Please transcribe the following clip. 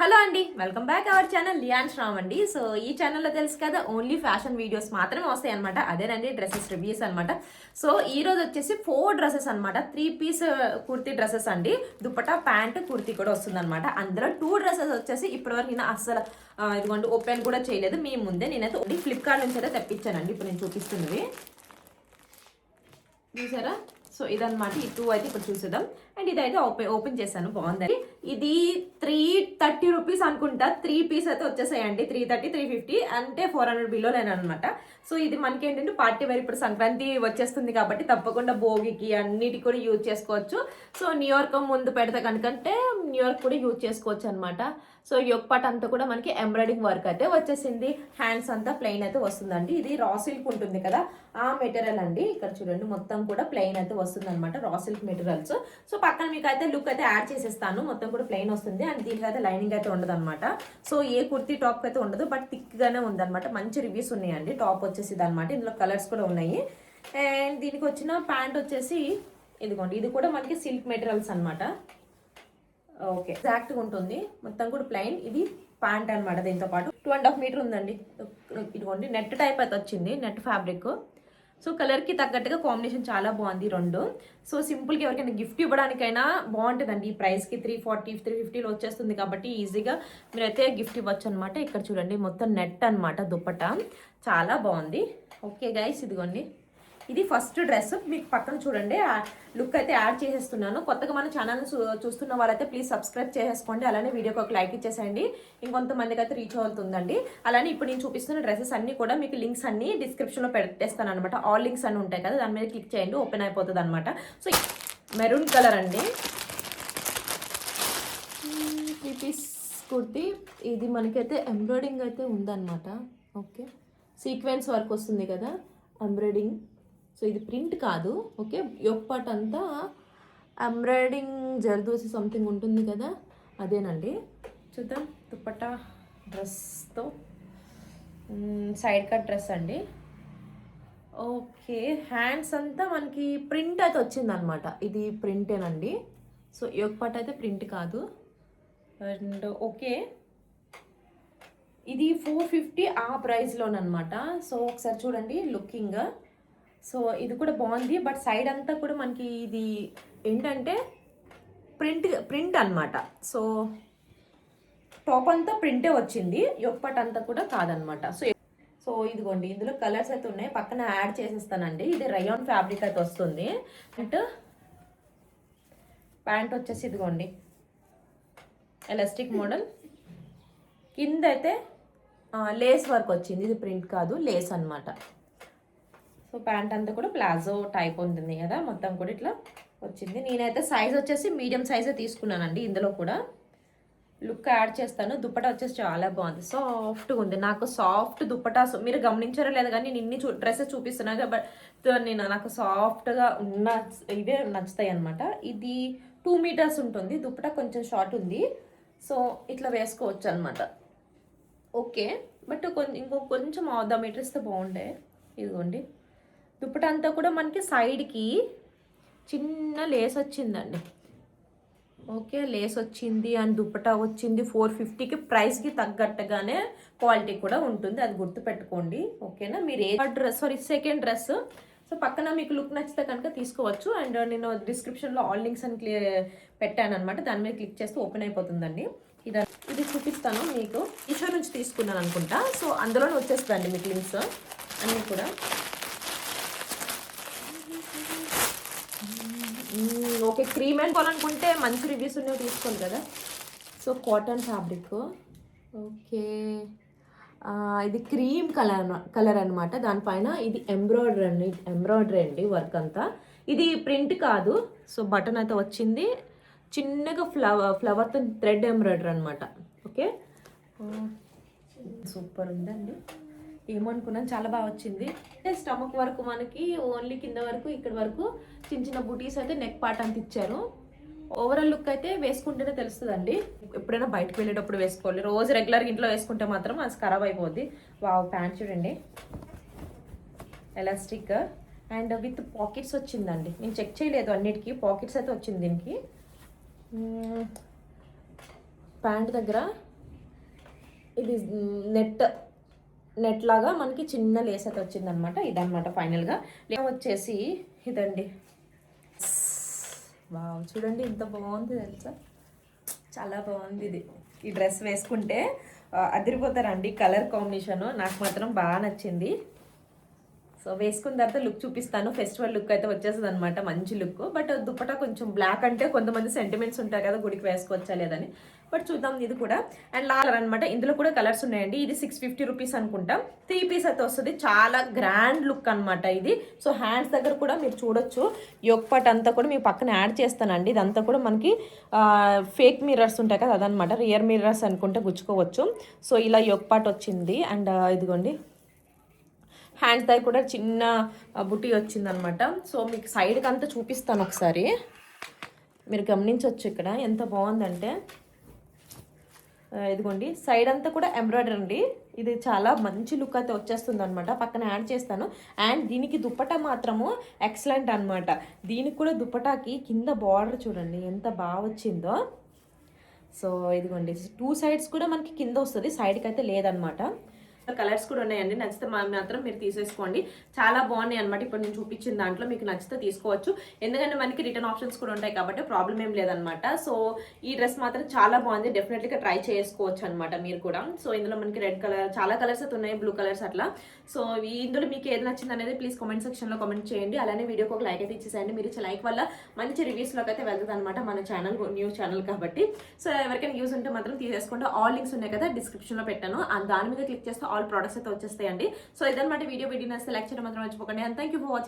Hello అండి, welcome back our channel లియాన్స్ రామ్ అండి. సో ఈ ఛానల్లో తెలుసు కదా, ఓన్లీ ఫ్యాషన్ వీడియోస్ మాత్రమే వస్తాయి అనమాట. అదేనండి డ్రెస్సెస్ రివ్యూస్ అనమాట. సో ఈ రోజు వచ్చేసి 4 డ్రెస్సెస్ అనమాట. 3 పీస్ కుర్తీ డ్రెస్సెస్ అండి. దుపట్టా ప్యాంట్ కుర్తీ కూడా వస్తుంది అనమాట. అందులో 2 డ్రెస్సెస్ వచ్చేసి ఇప్పటివరకు నేను అస్సలు ఇదిగోండి ఓపెన్ కూడా చేయలేదు. మీ ముందే నేనైతే ఓన్లీ ఫ్లిప్కార్ట్ నుంచి అయితే తెప్పించానండి. ఇప్పుడు నేను చూపిస్తున్నవి చూసారా. సో ఇదన్నమాట. ఈ 2 అయితే ఇప్పుడు చూసేద్దాం. అండ్ ఇదైతే ఓపెన్ చేశాను, బాగుందండి. ఇది 330 రూపీస్ అనుకుంటా. 3 పీస్ అయితే వచ్చేసాయండి. 330 350 అంటే 400 బిలోనేనమాట. సో ఇది మనకి ఏంటంటే పార్టీ వేర్. ఇప్పుడు సంక్రాంతి వచ్చేస్తుంది కాబట్టి తప్పకుండా భోగికి అన్నిటికి కూడా యూజ్ చేసుకోవచ్చు. సో న్యూ ఇయర్క్ ముందు పెడితే కనుకంటే న్యూ ఇయర్క్ కూడా యూజ్ చేసుకోవచ్చు అనమాట. సో ఈ యొక్క పార్ట్ అంతా కూడా మనకి ఎంబ్రాయిడింగ్ వర్క్ అయితే వచ్చేసింది. హ్యాండ్స్ అంతా ప్లెయిన్ అయితే వస్తుందండి. ఇది రా సిల్క్ ఉంటుంది కదా, ఆ మెటీరియల్ అండి. ఇక్కడ చూడండి మొత్తం కూడా ప్లెయిన్ అయితే వస్తుంది అనమాట, రా సిల్క్ మెటీరియల్స్. సో పక్కన మీకు అయితే లుక్ అయితే యాడ్ చేసేస్తాను. మొత్తం కూడా ప్లెయిన్ వస్తుంది. అండ్ దీనికి అయితే లైనింగ్ అయితే ఉండదు అనమాట. సో ఏ కుర్తీ టాప్ అయితే ఉండదు, బట్ థిక్ గానే ఉందన్నమాట. మంచి రివ్యూస్ ఉన్నాయండి. టాప్ వచ్చేసి ఇది అనమాట. ఇందులో కలర్స్ కూడా ఉన్నాయి. అండ్ దీనికి వచ్చిన ప్యాంట్ వచ్చేసి ఇదిగోండి. ఇది కూడా మనకి సిల్క్ మెటీరియల్స్ అనమాట. ఓకే, ఎగ్జాక్ట్గా ఉంటుంది. మొత్తం కూడా ప్లెయిన్. ఇది ప్యాంట్ అనమాట. దీంతో పాటు 2.5 మీటర్ ఉందండి. ఇదిగోండి నెట్ టైప్ అయితే వచ్చింది, నెట్ ఫ్యాబ్రిక్. సో కలర్కి తగ్గట్టుగా కాంబినేషన్ చాలా బాగుంది రెండు. సో సింపుల్గా ఎవరికైనా గిఫ్ట్ ఇవ్వడానికైనా బాగుంటుందండి. ఈ ప్రైస్కి 340 350లో వచ్చేస్తుంది కాబట్టి ఈజీగా మీరైతే గిఫ్ట్ ఇవ్వచ్చు అనమాట. ఇక్కడ చూడండి మొత్తం నెట్ అనమాట దుప్పట. చాలా బాగుంది. ఓకే గైస్, ఇదిగోండి ఇది ఫస్ట్ డ్రెస్. మీకు పక్కన చూడండి లుక్ అయితే యాడ్ చేసేస్తున్నాను. కొత్తగా మన ఛానల్ చూస్తున్న వాళ్ళైతే ప్లీజ్ సబ్స్క్రైబ్ చేసేసుకోండి. అలానే వీడియోకి ఒక లైక్ ఇచ్చేసేయండి. ఇంకొంతమందికి అయితే రీచ్ అవుతుందండి. అలానే ఇప్పుడు నేను చూపిస్తున్న డ్రెస్సెస్ అన్ని కూడా మీకు లింక్స్ అన్ని డిస్క్రిప్షన్లో పెట్టేస్తాను అనమాట. ఆల్ లింక్స్ అన్ని ఉంటాయి కదా, దాని మీద క్లిక్ చేయండి, ఓపెన్ అయిపోతుంది అనమాట. సో మెరూన్ కలర్ అండి, 3 పీస్ కుర్తి. ఇది మనకైతే ఎంబ్రాయిడింగ్ అయితే ఉందన్నమాట. ఓకే, సీక్వెన్స్ వర్క్ వస్తుంది కదా, ఎంబ్రాయిడింగ్. సో ఇది ప్రింట్ కాదు. ఓకే, యొప్పట్ అంతా ఎంబ్రాయిడింగ్ జర్దోసి సంథింగ్ ఉంటుంది కదా, అదేనండి. చూద్దాం. దుపట్టా డ్రెస్తో సైడ్ కట్ డ్రెస్ అండి. ఓకే, హ్యాండ్స్ అంతా మనకి ప్రింట్ అయితే వచ్చిందనమాట. ఇది ప్రింటేనండి. సో యొప్పట్ అయితే ప్రింట్ కాదు. అండ్ ఓకే, ఇది 450 ఆ ప్రైస్లోనమాట. సో ఒకసారి చూడండి లుకింగ్. సో ఇది కూడా బాగుంది, బట్ సైడ్ అంతా కూడా మనకి ఇది ఏంటంటే ప్రింట్ అనమాట. సో టాప్ అంతా ప్రింటే వచ్చింది, యొప్పట్ అంతా కూడా కాదనమాట. సో ఇదిగోండి ఇందులో కలర్స్ అయితే ఉన్నాయి, పక్కన యాడ్ చేసేస్తానండి. ఇది రయాన్ ఫ్యాబ్రిక్ అయితే వస్తుంది. అండ్ ప్యాంట్ వచ్చేసి ఇదిగోండి ఎలాస్టిక్ మోడల్. కింద అయితే లేస్ వర్క్ వచ్చింది. ఇది ప్రింట్ కాదు, లేస్ అనమాట. సో ప్యాంట్ అంతా కూడా ప్లాజో టైప్ ఉంటుంది కదా, మొత్తం కూడా ఇట్లా వచ్చింది. నేనైతే సైజ్ వచ్చేసి మీడియం సైజే తీసుకున్నానండి. ఇందులో కూడా లుక్ యాడ్ చేస్తాను. దుప్పటా వచ్చేసి చాలా బాగుంది, సాఫ్ట్గా ఉంది. నాకు సాఫ్ట్ దుప్పటా మీరు గమనించారో లేదు కానీ నేను ఇన్ని డ్రెస్సెస్ చూపిస్తున్నాను, బట్ నాకు సాఫ్ట్గా ఉన్న ఇవే నచ్చుతాయి అనమాట. ఇది 2 మీటర్స్ ఉంటుంది. దుప్పటా కొంచెం షార్ట్ ఉంది. సో ఇట్లా వేసుకోవచ్చు అనమాట. ఓకే, బట్ కొంచెం 1/2 మీటర్ ఇస్తే బాగుండే. ఇదిగోండి దుప్పటా అంతా కూడా మనకి సైడ్కి చిన్న లేస్ వచ్చిందండి. ఓకే, లేస్ వచ్చింది అండ్ దుప్పటా వచ్చింది. 450కి ప్రైస్కి తగ్గట్టుగానే క్వాలిటీ కూడా ఉంటుంది, అది గుర్తుపెట్టుకోండి. ఓకేనా. మీరు సెకండ్ డ్రెస్. సో పక్కన మీకు లుక్ నచ్చితే కనుక తీసుకోవచ్చు. అండ్ నేను డిస్క్రిప్షన్లో ఆల్ లింక్స్ అని పెట్టాను అనమాట. దాని మీద క్లిక్ చేస్తే ఓపెన్ అయిపోతుందండి. ఇది చూపిస్తాను మీకు. ఈషో నుంచి తీసుకున్నాను అనుకుంటా. సో అందులోనే వచ్చేస్తుందండి మీకు లింక్స్ అన్నీ కూడా. ఓకే, క్రీమ్ అండ్ కొనాలనుకుంటే మంచి రివ్యూస్ ఉన్నవి తీసుకోండి కదా. So cotton fabric. ఓకే, ఇది క్రీమ్ కలర్ అనమాట. దానిపైన ఇది ఎంబ్రాయిడరీ అండి వర్క్ అంతా. ఇది ప్రింట్ కాదు. సో బటన్ అయితే వచ్చింది, చిన్నగా ఫ్లవర్తో థ్రెడ్ ఎంబ్రాయిడరీ అనమాట. ఓకే, సూపర్ ఉందండి. ఏమనుకున్నాను, చాలా బాగా వచ్చింది. స్టమక్ వరకు మనకి ఓన్లీ కింద వరకు ఇక్కడ వరకు చిన్న చిన్న బూటీస్ అయితే నెక్ పార్ట్ అంత ఇచ్చారు. ఓవరాల్ లుక్ అయితే వేసుకుంటేనే తెలుస్తుందండి. ఎప్పుడైనా బయటకు వెళ్ళేటప్పుడు వేసుకోవాలి, రోజు రెగ్యులర్గా ఇంట్లో వేసుకుంటే మాత్రం అది ఖరాబ్ అయిపోద్ది. వావ్, ప్యాంట్ చూడండి ఎలాస్టిక్ అండ్ విత్ పాకెట్స్ వచ్చిందండి. నేను చెక్ చేయలేదు, అన్నిటికీ పాకెట్స్ అయితే వచ్చింది దీనికి. ప్యాంట్ దగ్గర ఇది నెట్ లాగా మనకి చిన్న లేస్ అయితే వచ్చిందనమాట. ఇదనమాట ఫైనల్గా వచ్చేసి ఇదండి. వావ్, చూడండి ఎంత బాగుంది తెలుసా, చాలా బాగుంది ఇది. ఈ డ్రెస్ వేసుకుంటే అదిరిపోతారండి, కలర్ కాంబినేషన్ నాకు మాత్రం బాగా నచ్చింది. సో వేసుకున్న తర్వాత లుక్ చూపిస్తాను. ఫెస్టివల్ లుక్ అయితే వచ్చేస్తుంది అనమాట, మంచి లుక్. బట్ దుప్పటా కొంచెం బ్లాక్, అంటే కొంతమంది సెంటిమెంట్స్ ఉంటాయి కదా గుడికి వేసుకోవచ్చా లేదని. బట్ చూద్దాం ఇది కూడా. అండ్ లాలర్ అనమాట, ఇందులో కూడా కలర్స్ ఉన్నాయండి. ఇది 650 రూపీస్ అనుకుంటా, 3 పీస్ అయితే వస్తుంది. చాలా గ్రాండ్ లుక్ అనమాట ఇది. సో హ్యాండ్స్ దగ్గర కూడా మీరు చూడొచ్చు, యోక్ పార్ట్ అంతా కూడా మీ పక్కన యాడ్ చేస్తానండి. ఇదంతా కూడా మనకి ఫేక్ మిర్రర్స్ ఉంటాయి కదా, అదనమాట. రియర్ మిర్రర్స్ అనుకుంటే గుచ్చుకోవచ్చు. సో ఇలా యోక్ పార్ట్ వచ్చింది. అండ్ ఇదిగోండి హ్యాండ్స్ దగ్గర కూడా చిన్న బుట్టి వచ్చిందనమాట. సో మీకు సైడ్కి అంతా చూపిస్తాను ఒకసారి, మీరు గమనించవచ్చు ఇక్కడ ఎంత బాగుందంటే. ఇదిగోండి సైడ్ అంతా కూడా ఎంబ్రాయిడరీ అండి. ఇది చాలా మంచి లుక్ అయితే వచ్చేస్తుంది అనమాట. పక్కన యాడ్ చేస్తాను. అండ్ దీనికి దుప్పటా మాత్రము ఎక్సలెంట్ అనమాట. దీనికి కూడా దుప్పటాకి కింద బార్డర్ చూడండి ఎంత బాగా వచ్చిందో. సో ఇదిగోండి 2 సైడ్స్ కూడా మనకి కింద వస్తుంది, సైడ్కి అయితే లేదనమాట. కలర్స్ కూడా ఉన్నాయండి, నచ్చితే మాత్రం మీరు తీసేసుకోండి. చాలా బాగున్నాయి అనమాట. ఇప్పుడు నేను చూపించిన దాంట్లో మీకు నచ్చితే తీసుకోవచ్చు, ఎందుకంటే మనకి రిటర్న్ ఆప్షన్స్ కూడా ఉంటాయి కాబట్టి ప్రాబ్లం ఏం లేదనమాట. సో ఈ డ్రెస్ మాత్రం చాలా బాగుంది, డెఫినెట్లీగా ట్రై చేసుకోవచ్చు అనమాట మీరు కూడా. సో ఇందులో మనకి రెడ్ కలర్, చాలా కలర్స్ అయితే ఉన్నాయి, బ్లూ కలర్స్ అట్లా. సో ఇందులో మీకు ఏది నచ్చింది అనేది ప్లీజ్ కామెంట్ సెక్షన్లో కామెంట్ చేయండి. అలానే వీడియోకి ఒక లైక్ అయితే ఇచ్చేసేయండి. మీరు ఇచ్చే లైక్ వల్ల మంచి రివ్యూస్లోకి అయితే వెళ్తుంది అనమాట మన ఛానల్, న్యూ ఛానల్ కాబట్టి. సో ఎవరికైనా యూజ్ ఉంటే మాత్రం తీసేసుకోండి. ఆల్ లింక్స్ ఉన్నాయి కదా డిస్క్రిప్షన్లో పెట్టాను, దాని మీద క్లిక్ చేస్తే ఆల్ ప్రొడక్ట్స్ అయితే వచ్చేస్తాయండి. సో ఇదన్నమాట వీడియో నచ్చితే లైక్ చేయడం మాత్రం మర్చిపోకండి. And thank you for watching.